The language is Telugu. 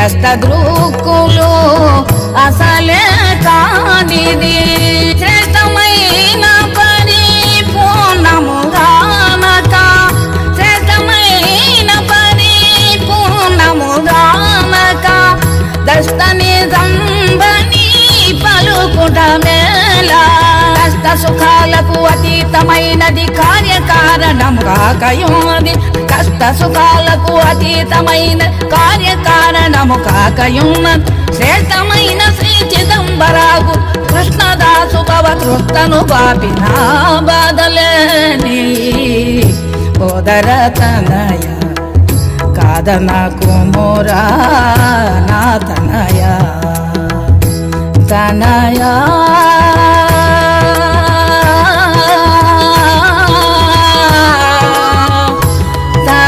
కష్ట దృక్కులు అసలే కానిది శ్రేష్టమైన పరిపూర్ణముగానక శ్రేష్టమైన పరిపూర్ణముగానక దస్తని సంబని పలుకుట మేలా కష్ట సుఖాలకు అతీతమైనది కార్యకారణము కాకయున్నది కష్ట సుఖాలకు అతీతమైన కార్యకారణము కాకయున్నది శ్రేష్టమైన శ్రీ చిదంబరాగు కృష్ణదాసు భవతృష్టను పాపిన బాధలేని ఓదరతనయ కాదనకు మోరా నా తనయ తనయా